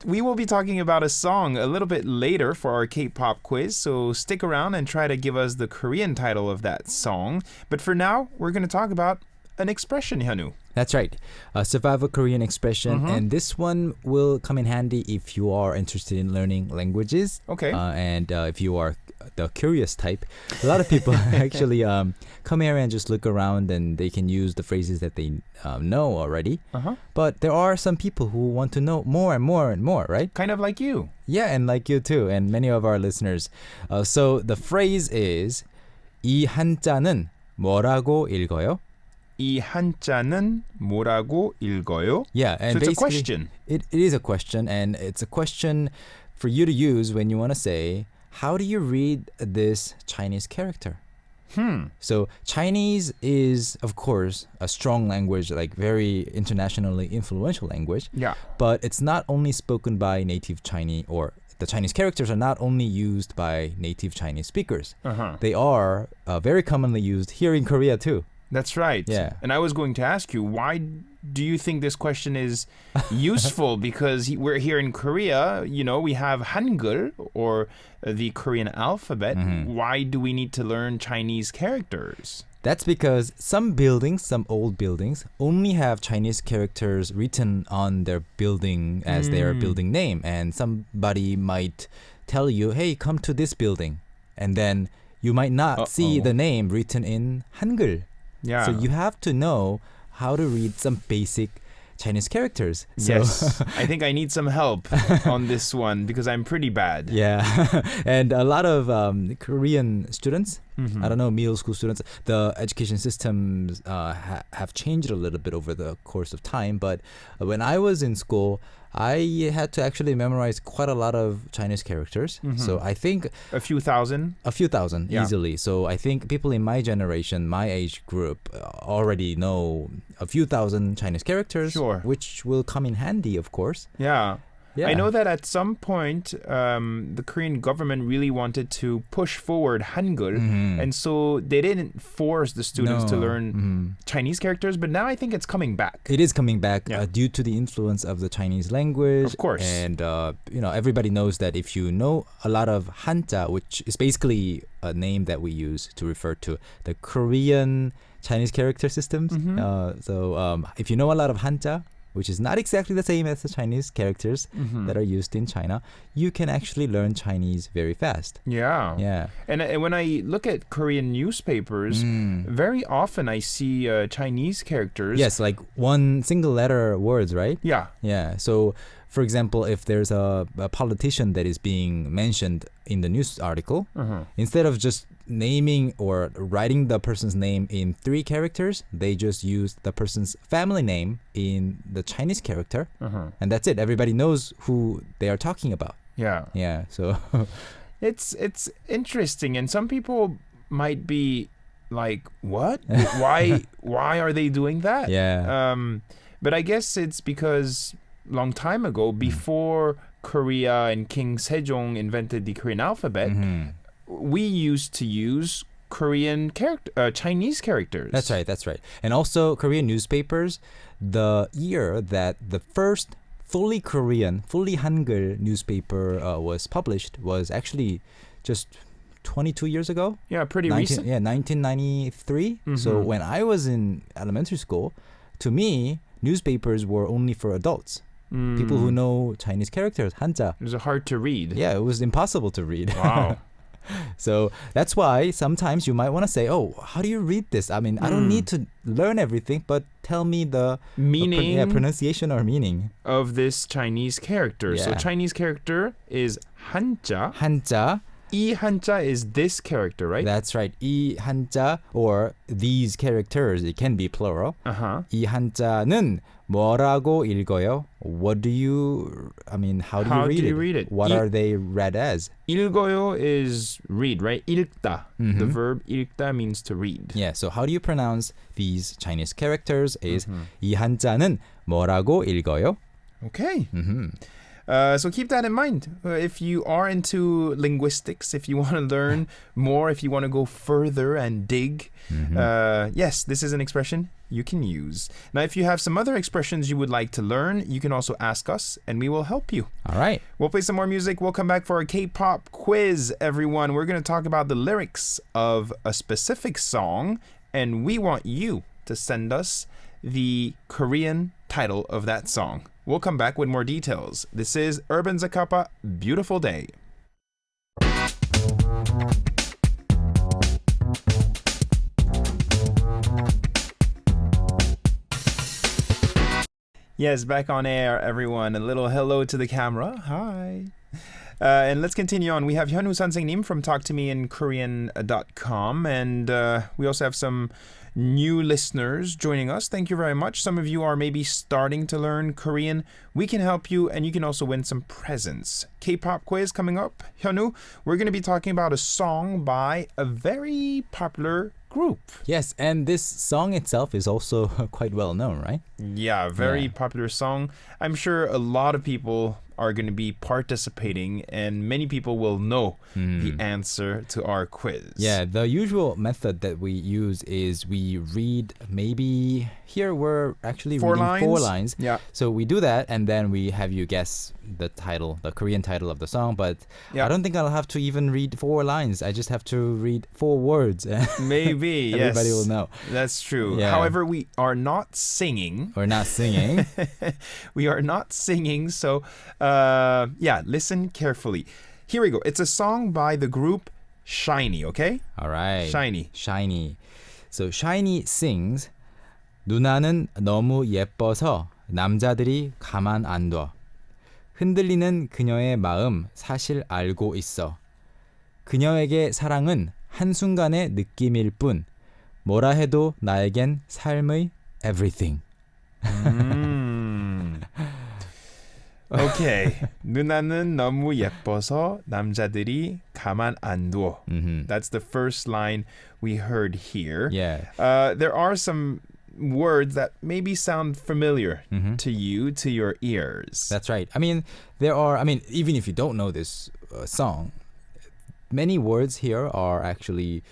we will be talking about a song a little bit later for our K-pop quiz, so stick around and try to give us the Korean title of that song. But for now, we're going to talk about an expression, Hyunwoo. That's right. A survival Korean expression. And this one will come in handy if you are interested in learning languages. Okay. And if you are the curious type. A lot of people actually come here and just look around and they can use the phrases that they know already. But there are some people who want to know more and more and more, right? Kind of like you. Yeah, and like you too, and many of our listeners. So the phrase is 이 한자는 뭐라고 읽어요? 이 한자는 뭐라고 읽어요? Yeah, and so it's a basically, question. It is a question, and it's a question for you to use when you want to say, how do you read this Chinese character? So Chinese is, of course, a strong language, like very internationally influential language. Yeah. But it's not only spoken by native Chinese, or the Chinese characters are not only used by native Chinese speakers. They are very commonly used here in Korea too. That's right. Yeah. And I was going to ask you, why do you think this question is useful? Because we're here in Korea, you know, we have Hangul, or the Korean alphabet. Why do we need to learn Chinese characters? That's because some buildings, some old buildings, only have Chinese characters written on their building as their building name. And somebody might tell you, hey, come to this building. And then you might not see the name written in Hangul. Yeah. So you have to know how to read some basic Chinese characters. So Yes. I think I need some help on this one because I'm pretty bad. Yeah. And a lot of Korean students, I don't know, middle school students, the education systems have changed a little bit over the course of time. But when I was in school, I had to actually memorize quite a lot of Chinese characters. So I think A few thousand? a few thousand Yeah. easily. So I think people in my generation, my age group, already know a few thousand Chinese characters, Sure. which will come in handy, of course. Yeah. Yeah. I know that at some point, the Korean government really wanted to push forward Hangul, and so they didn't force the students to No. learn Chinese characters, but now I think it's coming back. It is coming back Yeah. due to the influence of the Chinese language. Of course. And, you know, everybody knows that if you know a lot of Hanja, which is basically a name that we use to refer to the Korean Chinese character systems. So if you know a lot of Hanja, which is not exactly the same as the Chinese characters that are used in China, you can actually learn Chinese very fast. Yeah. Yeah. And when I look at Korean newspapers, very often I see Chinese characters. Yes, like one single letter words, right? Yeah. Yeah. So, for example, if there's a politician that is being mentioned in the news article, instead of just naming or writing the person's name in 3 characters, they just use the person's family name in the Chinese character, and that's it. Everybody knows who they are talking about. Yeah. Yeah. So, It's interesting, and some people might be like, "What? Why are they doing that?" yeah. But I guess it's because long time ago, before Korea and King Sejong invented the Korean alphabet, we used to use Korean Chinese characters. That's right. That's right. And also Korean newspapers, the year that the first fully Korean, fully Hangul newspaper was published was actually just 22 years ago. Yeah, pretty recent. Yeah, 1993. So when I was in elementary school, to me, newspapers were only for adults. People who know Chinese characters, Hanja. It was hard to read. Yeah, it was impossible to read. Wow. So that's why sometimes you might want to say, oh, how do you read this? I mean, I don't need to learn everything, but tell me the Meaning pronunciation or meaning of this Chinese character. So Yeah. Chinese character is Hanja. Hanja. 이 Hanja is this character, right? That's right. 이 한자 or these characters, it can be plural. Uh-huh. 이 한자는 뭐라고 읽어요? What do you, I mean, how do you read it? What 이- are they read as? 읽어요 is read, right? 읽다. The verb 읽다 means to read. Yeah, so how do you pronounce these Chinese characters is 이 한자는 뭐라고 읽어요? Okay. So keep that in mind. If you are into linguistics, if you want to learn more, if you want to go further and dig, yes, this is an expression you can use. Now, if you have some other expressions you would like to learn, you can also ask us and we will help you. All right. We'll play some more music. We'll come back for our K-pop quiz, everyone. We're going to talk about the lyrics of a specific song, and we want you to send us the Korean title of that song. We'll come back with more details. This is Urban Zakapa, Beautiful Day. Yes, back on air, everyone. A little hello to the camera. Hi. And let's continue on. We have Hyunwoo Sanseng-nim from talktomeinkorean.com, and we also have some new listeners joining us. Thank you very much. Some of you are maybe starting to learn Korean. We can help you, and you can also win some presents. K-pop quiz coming up. Hyunwoo, we're going to be talking about a song by a very popular group. Yes, and this song itself is also quite well known, right? Yeah, very popular song. I'm sure a lot of people are going to be participating, and many people will know the answer to our quiz. Yeah, the usual method that we use is we read, maybe here we're actually reading 4 lines. Yeah. So we do that, and then we have you guess the title, the Korean title of the song. But Yeah. I don't think I'll have to even read 4 lines. I just have to read 4 words. Maybe, yes. Everybody will know. That's true. Yeah. However, we are not singing. We're not singing. We are not singing, so yeah, listen carefully. Here we go. It's a song by the group SHINee, okay? All right. SHINee. SHINee. So SHINee sings 누나는 너무 예뻐서 남자들이 가만 안 둬. 흔들리는 그녀의 마음 사실 알고 있어. 그녀에게 사랑은 한순간의 느낌일 뿐. 뭐라 해도 나에겐 삶의 everything. Okay. 누나는 너무 예뻐서 남자들이 가만 안 둬. That's the first line we heard here. Yeah. There are some words that maybe sound familiar to you, to your ears. That's right. I mean, even if you don't know this song, many words here are actually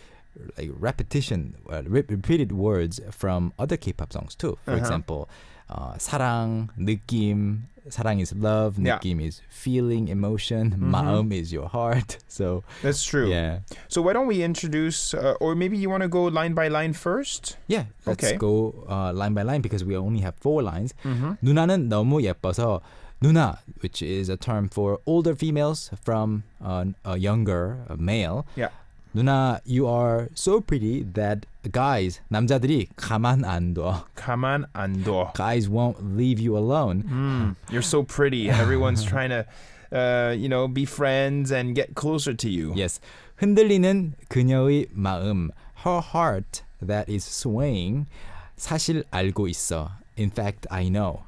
like repeated words from other K-pop songs too. For example, 사랑, 느낌. 사랑 is love, 느낌 is feeling, emotion, 마음 is your heart. So that's true. Yeah. So why don't we introduce, or maybe you want to go line by line first? Yeah, let's go line by line because we only have 4 lines. Mm-hmm. 누나는 너무 예뻐서 누나, which is a term for older females from a younger male. Yeah. 누나, you are so pretty that guys, 남자들이 가만 안 둬. 가만 안 둬. Guys won't leave you alone. You're so pretty. Everyone's trying to, be friends and get closer to you. Yes. 흔들리는 그녀의 마음, her heart that is swaying, 사실 알고 있어. In fact, I know.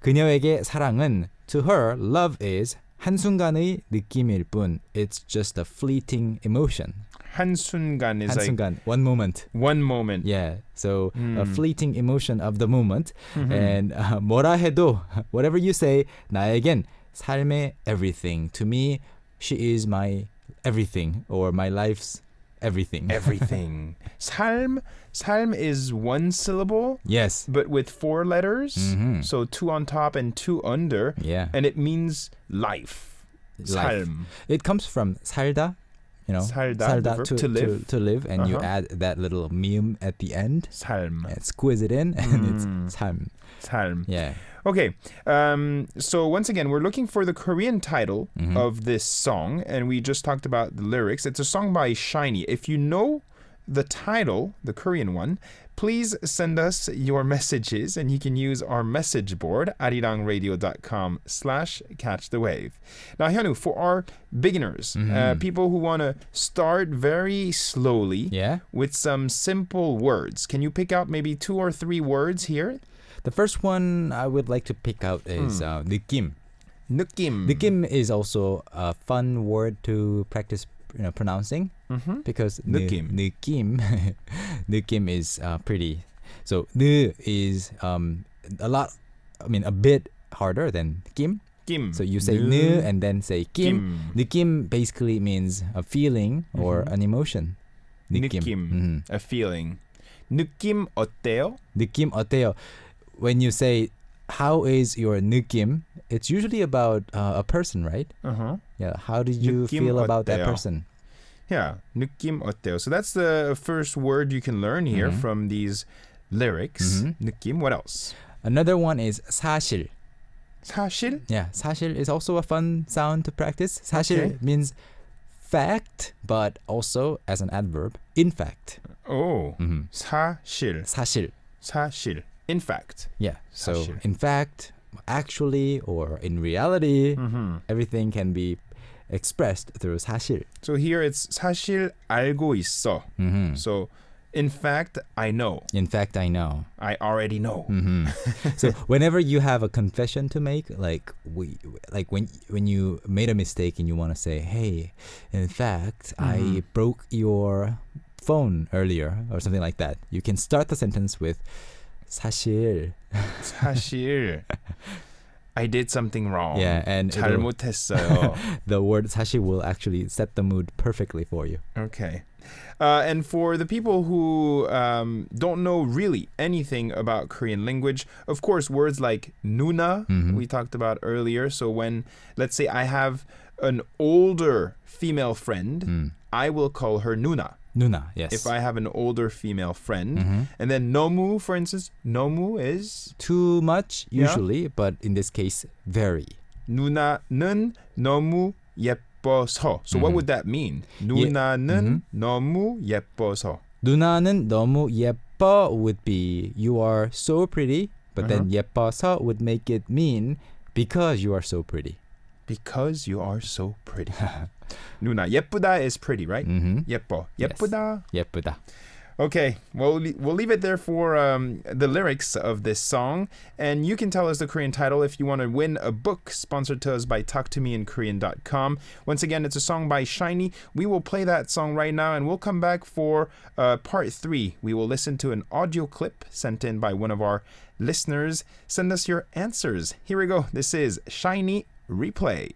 그녀에게 사랑은, to her, love is 한순간의 느낌일 뿐. It's just a fleeting emotion. 한순간 is 한순간, like one moment. one moment. Yeah, so a fleeting emotion of the moment. And 뭐라 해도, whatever you say, 나에겐 삶의 everything. To me, she is my everything, or my life's everything. Everything. Salm is 1 syllable, Yes. but with 4 letters. So 2 on top and 2 under. Yeah. And it means life. Life. Salm. It comes from 살다, 살다, the verb, to live. to live, and you Uh-huh. add that little mium at the end, 삶. and squeeze it in, and it's 삶. 삶. Yeah. Okay, so once again, we're looking for the Korean title of this song, and we just talked about the lyrics. It's a song by SHINee. If you know the title, the Korean one, please send us your messages, and you can use our message board, arirangradio.com/catchthewave. Now, Hyunwoo, for our beginners, people who want to start very slowly Yeah. with some simple words, can you pick out maybe 2 or 3 words here? The first one I would like to pick out is 느낌. 느낌. 느낌 is also a fun word to practice pronouncing because 느낌. 느낌 느낌 is pretty. So 느 is a bit harder than kim. 느낌. So you say 느 and then say kim. 느낌 basically means a feeling or an emotion. 느낌. 느낌. A feeling. 느낌 어때요? 느낌 어때요? When you say how is your 느낌, it's usually about a person, right? Uh-huh. Yeah. How did you 느낌 feel about that 어때요? person? Yeah, 느낌 어때요? So that's the first word you can learn here from these lyrics. 느낌. What else? Another one is 사실. 사실? Yeah, 사실 is also a fun sound to practice. 사실 Okay. means fact, but also as an adverb, in fact. Oh, 사실. 사실. 사실. In fact. Yeah. So 사실. in fact, actually, or in reality, everything can be expressed through 사실. So here it's 사실 알고 있어. So in fact, I know. In fact, I know. I already know. So whenever you have a confession to make, like when you made a mistake and you want to say, "Hey, in fact, I broke your phone earlier," or something like that, you can start the sentence with 사실. 사실 I did something wrong. Yeah, and 잘못했어요. the word 사실 will actually set the mood perfectly for you. Okay. And for the people who don't know really anything about Korean language, of course, words like 누나, we talked about earlier. So when, let's say I have an older female friend, I will call her 누나. 누나, yes. If I have an older female friend. And then 너무, for instance, 너무 is? Too much, usually, but in this case, very. 누나는 너무 예뻐서. So what would that mean? 누나는 너무 예뻐서. 누나는 너무 예뻐 would be you are so pretty, but then 예뻐서 would make it mean because you are so pretty. Because you are so pretty. 누나, 예쁘다 is pretty, right? 예뻐. 예쁘다. Yes. 예쁘다. Okay, well, we'll leave it there for the lyrics of this song. And you can tell us the Korean title if you want to win a book sponsored to us by talktomeinkorean.com. Once again, it's a song by Shiny. We will play that song right now, and we'll come back for part 3. We will listen to an audio clip sent in by one of our listeners. Send us your answers. Here we go. This is Shiny Replay.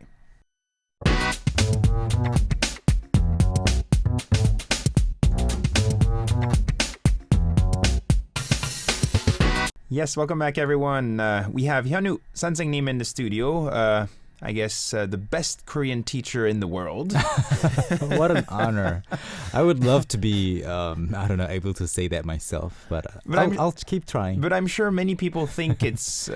Yes, welcome back, everyone. We have Hyunwoo 선생님 in the studio. I guess the best Korean teacher in the world. What an honor. I would love to be, able to say that myself, but I'll keep trying. But I'm sure many people think it's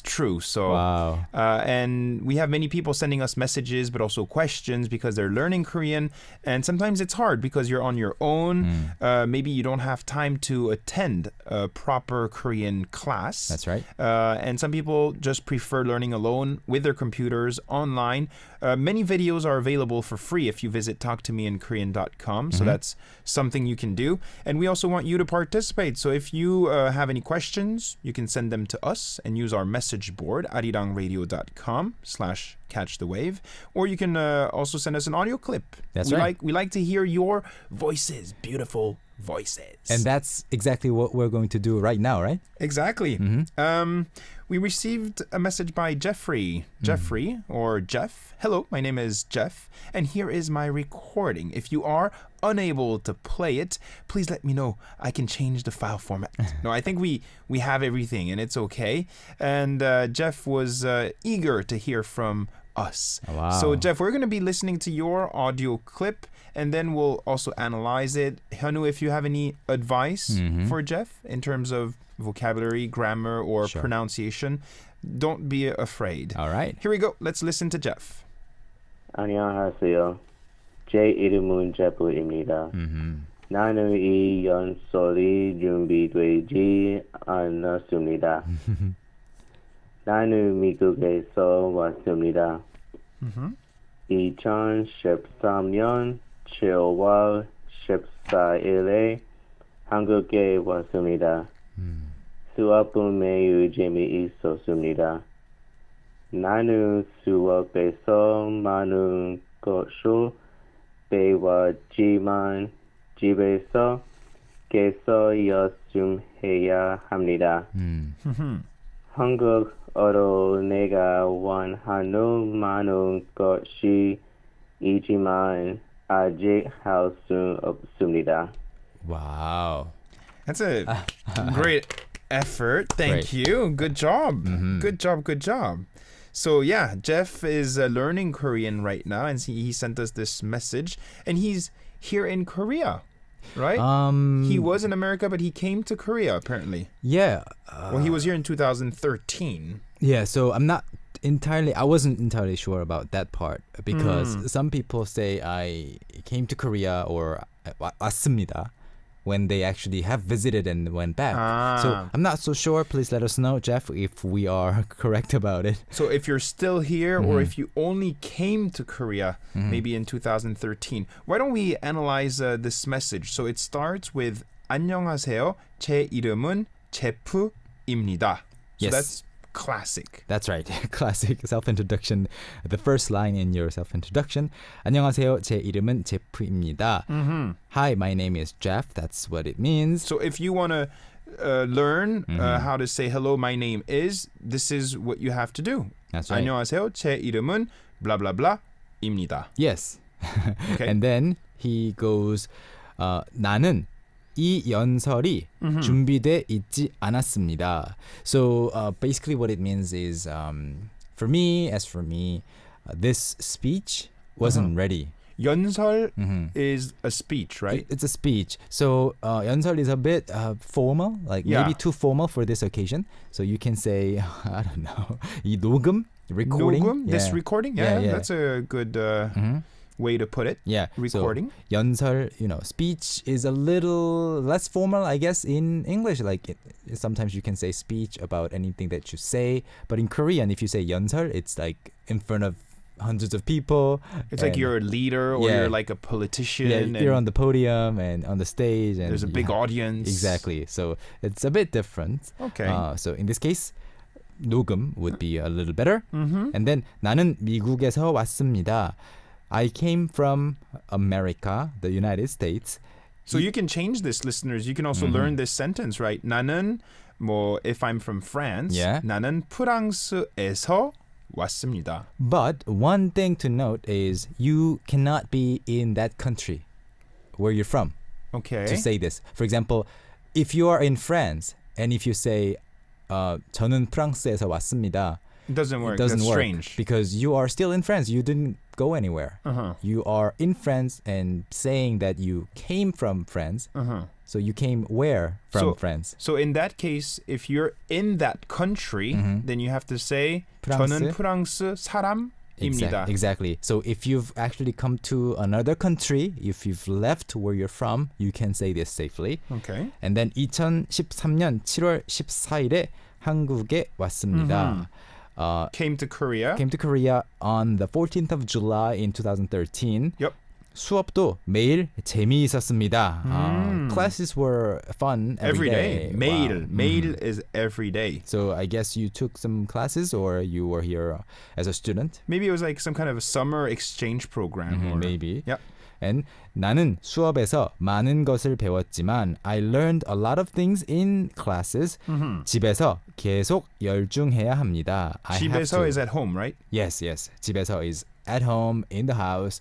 true. So, wow. And we have many people sending us messages, but also questions because they're learning Korean. And sometimes it's hard because you're on your own. Maybe you don't have time to attend a proper Korean class. That's right. And some people just prefer learning alone with their computers online. Many videos are available for free if you visit talktomeinkorean.com. So that's something you can do. And we also want you to participate. So if you have any questions, you can send them to us and use our message board, arirangradio.com/catchthewave. Or you can also send us an audio clip. That's right. We like to hear your voices, beautiful voices. And that's exactly what we're going to do right now, right? Exactly. We received a message by Jeffrey. Jeffrey, or Jeff. Hello, my name is Jeff, and here is my recording. If you are unable to play it, please let me know. I can change the file format. No, I think we have everything, and it's okay. And Jeff was eager to hear from us. Oh, wow. So, Jeff, we're going to be listening to your audio clip, and then we'll also analyze it. Hyunwoo, if you have any advice for Jeff in terms of vocabulary, grammar, or pronunciation, don't be afraid. All right. Here we go. Let's listen to Jeff. 안녕하세요. 제 이름은 제프입니다. 나는 이 연설이 준비되지 않았습니다. 나는 미국에서 왔습니다. 2013년 7월 14일에 한국에 왔습니다. 수업은 매우 재미있었습니다. 나는 수업에서 많은 것을 배웠지만 집에서 계속 연습해야 합니다. 한국 어로 내가 원하는 많은 것이 있지만 아직 할 수 없습니다. Wow. That's a great effort. Thank you. Good job. Good job. Good job. So yeah, Jeff is learning Korean right now, and he sent us this message, and he's here in Korea, right? He was in America, but he came to Korea apparently. Yeah. Well, he was here in 2013. Yeah, so I wasn't entirely sure about that part because some people say I came to Korea or 왔습니다 when they actually have visited and went back. So I'm not so sure. Please let us know, Jeff, if we are correct about it. So if you're still here or if you only came to Korea maybe in 2013, why don't we analyze this message? So it starts with 안녕하세요. 제 이름은 제프입니다. So Yes. that's classic. That's right. Classic self-introduction. The first line in your self-introduction. 안녕하세요. 제 이름은 제프입니다. Hi, my name is Jeff. That's what it means. So if you want to learn how to say hello, my name is, this is what you have to do. That's right. 안녕하세요. 제 이름은 blah blah blah입니다. Yes. Okay. And then he goes, 나는 이 연설이 준비돼 있지 않았습니다. So basically what it means is, for me, this speech wasn't ready. 연설 is a speech, right? It's a speech. So 연설 is a bit formal, like Yeah. maybe too formal for this occasion. So you can say, I don't know, 이 녹음, recording. 녹음? This recording? Yeah, Yeah. that's a good way to put it. Yeah, Recording. So 연설, speech is a little less formal, I guess, in English. Like sometimes you can say speech about anything that you say, but in Korean, if you say 연설, it's like in front of hundreds of people. It's like and- you're a leader or Yeah. you're like a politician. yeah, and you're on the podium and on the stage, and there's a you big have- audience. Exactly. So it's a bit different. Okay. So in this case, 녹음 would be a little better. Mm-hmm. And then 나는 미국에서 왔습니다. I came from America, the United States. So you can change this, listeners. You can also learn this sentence, right? 나는 뭐 if I'm from France, Yeah. 나는 프랑스에서 왔습니다. But one thing to note is you cannot be in that country where you're from Okay. to say this. For example, if you are in France and if you say 저는 프랑스에서 왔습니다, It doesn't work. it doesn't That's work strange. because you are still in France. You didn't go anywhere. Uh-huh. You are in France and saying that you came from France. Uh-huh. So you came where from So- France? So in that case, if you're in that country, then you have to say 저는 프랑스 사람입니다. Exactly. So if you've actually come to another country, if you've left where you're from, you can say this safely. Okay. And then 2013년 7월 14일에 한국에 왔습니다. Came to Korea. Came to Korea on the 14th of July in 2013. Yep. 수업도 매일 재미있었습니다. Classes were fun Every day. 매일. Wow. 매일 is every day. So I guess you took some classes or you were here as a student? Maybe it was like some kind of a summer exchange program. Or, Maybe. Yep. And 나는 수업에서 많은 것을 배웠지만 I learned a lot of things in classes. 집에서 계속 열중해야 합니다. I have 집에서 to. is at home, right? Yes. 집에서 is at home, in the house.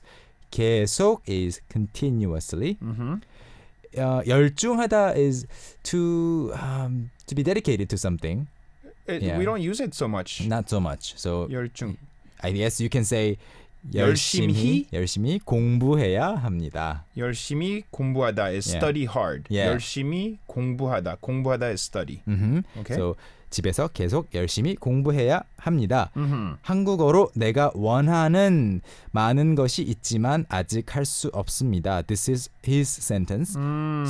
계속 is continuously. 열중하다 is to be dedicated to something. Yeah. We don't use it so much. Not so much. So 열중. I guess you can say 열심히? 열심히 공부해야 합니다. 열심히 공부하다 is Yeah. study hard. Yeah. 열심히 공부하다. 공부하다 is study. Okay. So 집에서 계속 열심히 공부해야 합니다. 한국어로 내가 원하는 많은 것이 있지만 아직 할 수 없습니다. This is his sentence.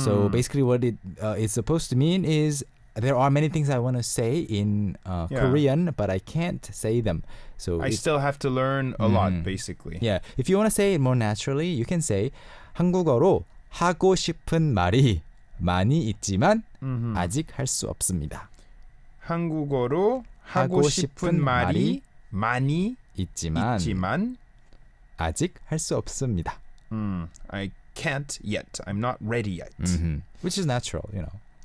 So basically what it is supposed to mean is there are many things I want to say in Korean, but I can't say them. So I still have to learn a lot, basically. yeah, if you want to say it more naturally, you can say 한국어로 하고 싶은 말이 많이 있지만 아직 할 수 없습니다. 한국어로 하고 싶은 말이 많이 있지만 아직 할 수 없습니다. I can't yet. I'm not ready yet. Which is natural,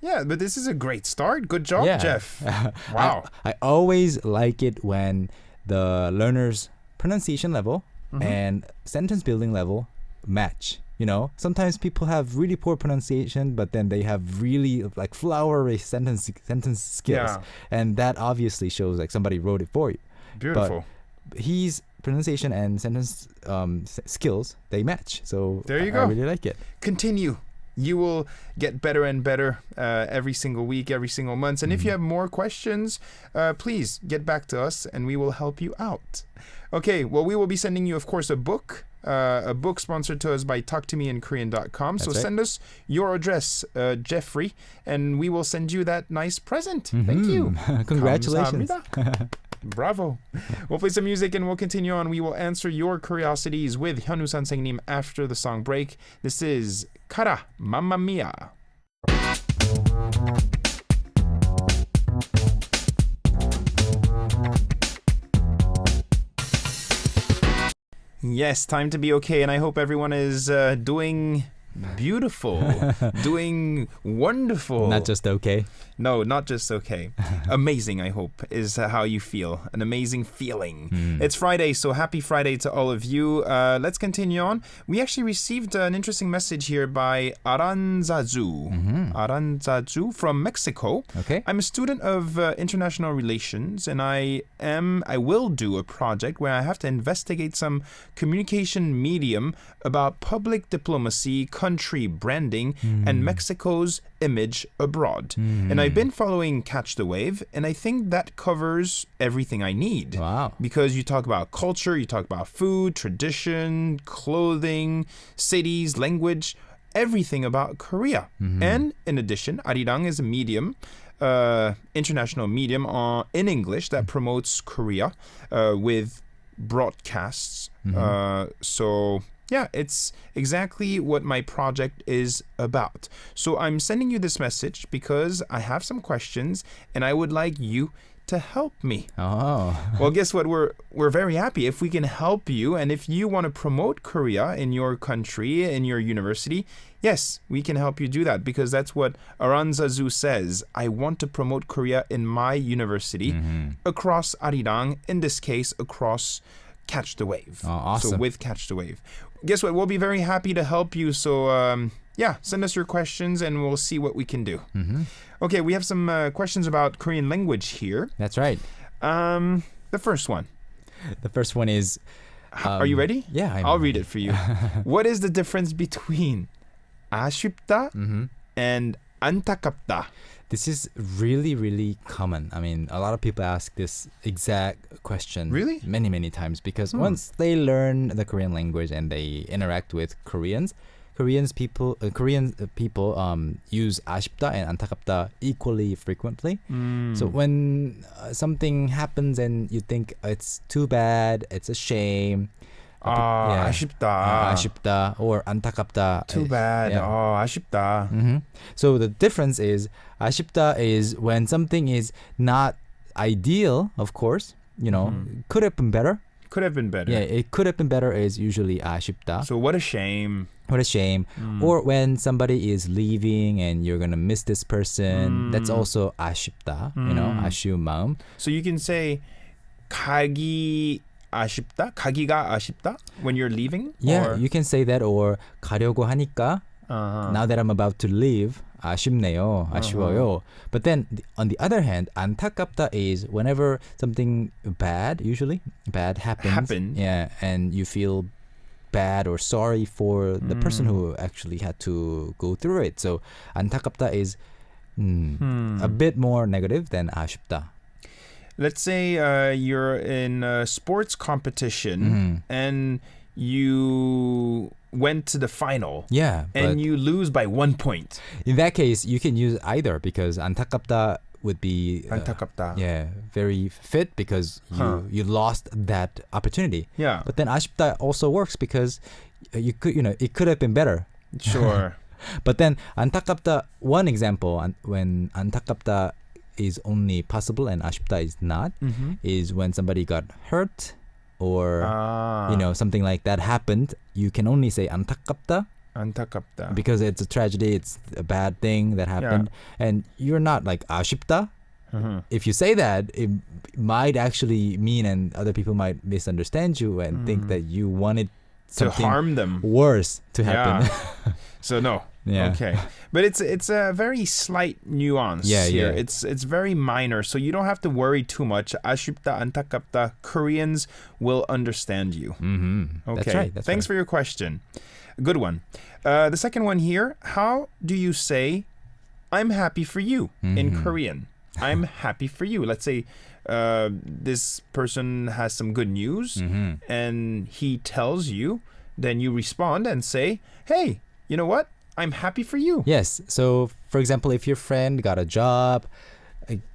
Yeah, but this is a great start. Good job, Yeah. Jeff. Wow. I always like it when the learner's pronunciation level Mm-hmm. and sentence building level match. You know, sometimes people have really poor pronunciation, but then they have really like flowery sentence skills, Yeah. and that obviously shows like somebody wrote it for you. Beautiful. His pronunciation and sentence skills, they match. So There you I go. really like it. Continue. You will get better and better every single week, every single month. And if you have more questions, please get back to us and we will help you out. Okay, well, we will be sending you, of course, a book sponsored to us by talktomeinkorean.com. So That's right. send us your address, Jeffrey, and we will send you that nice present. Thank you. Congratulations. 감사합니다. Bravo. We'll play some music and we'll continue on. We will answer your curiosities with Hyunwoo 선생님 after the song break. This is Kara, Mamma Mia. Yes, time to be okay, and I hope everyone is doing beautiful, doing wonderful. Not just okay. No, not just okay. Amazing, I hope, is how you feel. An amazing feeling. It's Friday, so happy Friday to all of you. Let's continue on. We actually received an interesting message here by Aranzazu. Aranzazu from Mexico. Okay. I'm a student of international relations, and I will do a project where I have to investigate some communication medium about public diplomacy, country branding, and Mexico's image abroad. And I've been following Catch the Wave, and I think that covers everything I need. Wow. Because you talk about culture, you talk about food, tradition, clothing, cities, language, everything about Korea. And in addition, Arirang is a medium, international medium in English that promotes Korea with broadcasts. So yeah, it's exactly what my project is about. So I'm sending you this message because I have some questions and I would like you to help me. Oh. Well, guess what? We're very happy if we can help you, and if you want to promote Korea in your country, in your university, yes, we can help you do that, because that's what Aranzazu says. I want to promote Korea in my university across Arirang, in this case across Catch the Wave. Oh, awesome. So with Catch the Wave. Guess what? We'll be very happy to help you. So yeah, send us your questions and we'll see what we can do. Okay, we have some questions about Korean language here. That's right. The first one. The first one is... Are you ready? Yeah, I'll read it for you. What is the difference between 아쉽다 and 안타깝다? This is really, really common. I mean, a lot of people ask this exact question Really? many, many times, because once they learn the Korean language and they interact with Korean people use 아쉽다 and 안타깝다 equally frequently. So when something happens and you think it's too bad, it's a shame, yeah. 아쉽다. 아쉽다 or 안타깝다. Too bad. Yeah. 아쉽다. So the difference is 아쉽다 is when something is not ideal, of course, you know, could have been better. Could have been better. Yeah, it could have been better is usually 아쉽다. So what a shame. What a shame. Or when somebody is leaving and you're going to miss this person, that's also 아쉽다, you know, 아쉬운 마음. So you can say 가기 아쉽다? 가기가 아쉽다? When you're leaving? Yeah, Or, you can say that, or 가려고 하니까 now that I'm about to leave, 아쉽네요, 아쉬워요. But then on the other hand, 안타깝다 is whenever something bad, usually bad happens. Yeah, and you feel bad or sorry for the person who actually had to go through it. So 안타깝다 is a bit more negative than 아쉽다. Let's say you're in a sports competition and you went to the final. Yeah, but And you lose by 1 point. in that case, you can use either, because 안타깝다 would be 안타깝다. yeah, very fit, because you lost that opportunity. Yeah. But then 아쉽다 also works because you could, you know, it could have been better. Sure. But then 안타깝다, one example when 안타깝다 is only possible and 아쉽다 is not, is when somebody got hurt or you know, something like that happened. You can only say 안타깝다 안타깝다. because it's a tragedy, it's a bad thing that happened, and you're not like 아쉽다. If you say that, it might actually mean, and other people might misunderstand you and think that you wanted To something harm them. worse to happen. So no. Yeah. Okay. But it's a very slight nuance Yeah, here. yeah. It's very minor, so you don't have to worry too much. 아쉽다, 안타깝다. Koreans will understand you. Okay. That's right. That's Thanks right. for your question. Good one. The second one here, how do you say I'm happy for you in Korean? I'm happy for you. Let's say this person has some good news and he tells you, then you respond and say, hey, you know what? I'm happy for you. Yes. So, for example, if your friend got a job,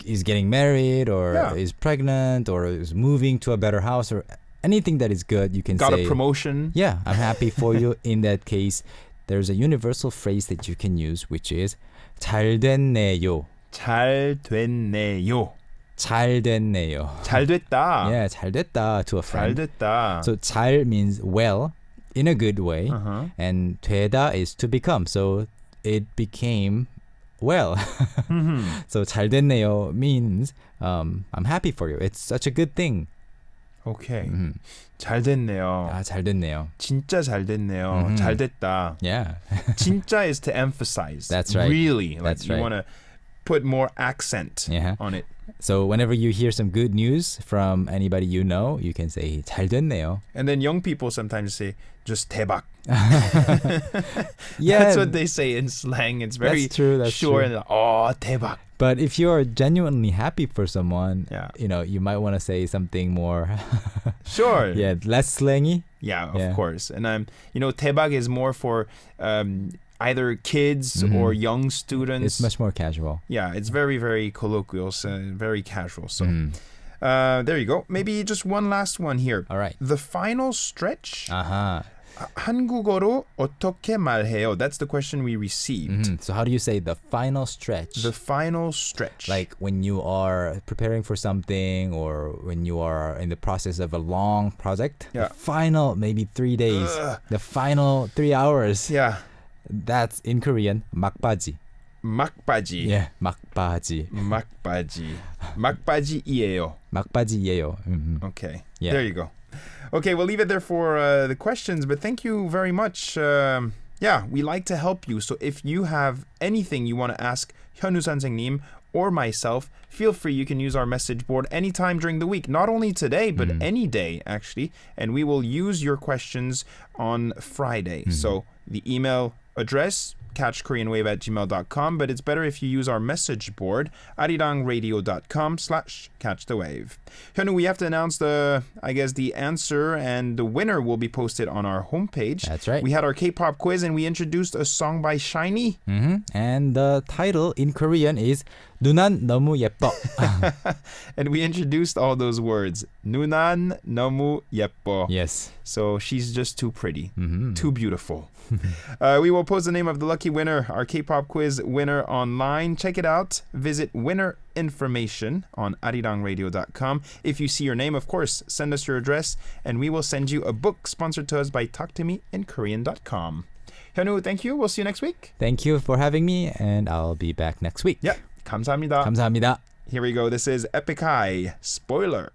is getting married, or Yeah. is pregnant, or is moving to a better house, or anything that is good, you can Got say, a promotion. yeah, I'm happy for you. In that case, there's a universal phrase that you can use, which is 잘 됐네요. 잘 됐네요. 잘 됐네요. 잘 됐다. Yeah, 잘 됐다 to a 잘 friend. 됐다. So 잘 means well, in a good way, Uh-huh. and 되다 is to become. So it became well. So 잘 됐네요 means I'm happy for you. It's such a good thing. Okay. 잘 됐네요. 아, 잘 됐네요. 진짜 잘 됐네요. 잘 됐다. Yeah. 진짜 is to emphasize. That's right. Really. Like That's you right. want to put more accent Yeah. on it. So whenever you hear some good news from anybody you know, you can say 잘 됐네요. And then young people sometimes say just 대박. Yeah. That's what they say in slang. It's very That's true, that's short. true. And, oh, 대박. But if you're genuinely happy for someone, Yeah. you might want to say something more, Sure. yeah, less slangy. Yeah, of Yeah. course. And 대박 is more for either kids or young students. It's much more casual. Yeah, it's very, very colloquial, so very casual. So there you go. Maybe just one last one here. All right. The final stretch. Uh-huh. 한국어로 어떻게 말해요? That's the question we received. So how do you say the final stretch? The final stretch. Like when you are preparing for something, or when you are in the process of a long project, Yeah. the final maybe 3 days, the final 3 hours, yeah, that's in Korean, 막바지. 막바지. Yeah, 막바지. 막바지. 막바지이에요. 막바지예요. Okay. Yeah. There you go. Okay, we'll leave it there for the questions, but thank you very much. Yeah, we like to help you. So if you have anything you want to ask 현우 선생님 or myself, feel free. You can use our message board anytime during the week. Not only today, but any day, actually. And we will use your questions on Friday. So the email address, catchkoreanwave@gmail.com, but it's better if you use our message board, arirangradio.com/catchthewave. Hyunwoo, we have to announce the answer, and the winner will be posted on our homepage. That's right. We had our K-pop quiz, and we introduced a song by SHINee. And the title in Korean is 누난 너무 예뻐. And we introduced all those words. 누난 너무 예뻐. Yes. So she's just too pretty, too beautiful. We will post the name of the lucky winner, our K-pop quiz winner, online. Check it out. Visit winner information on arirangradio.com. If you see your name, of course, send us your address, and we will send you a book sponsored to us by talktomeinkorean.com. Hyunwoo, thank you. We'll see you next week. Thank you for having me, and I'll be back next week. Yeah, 감사합니다. 감사합니다. Here we go. This is Epic High. Spoiler.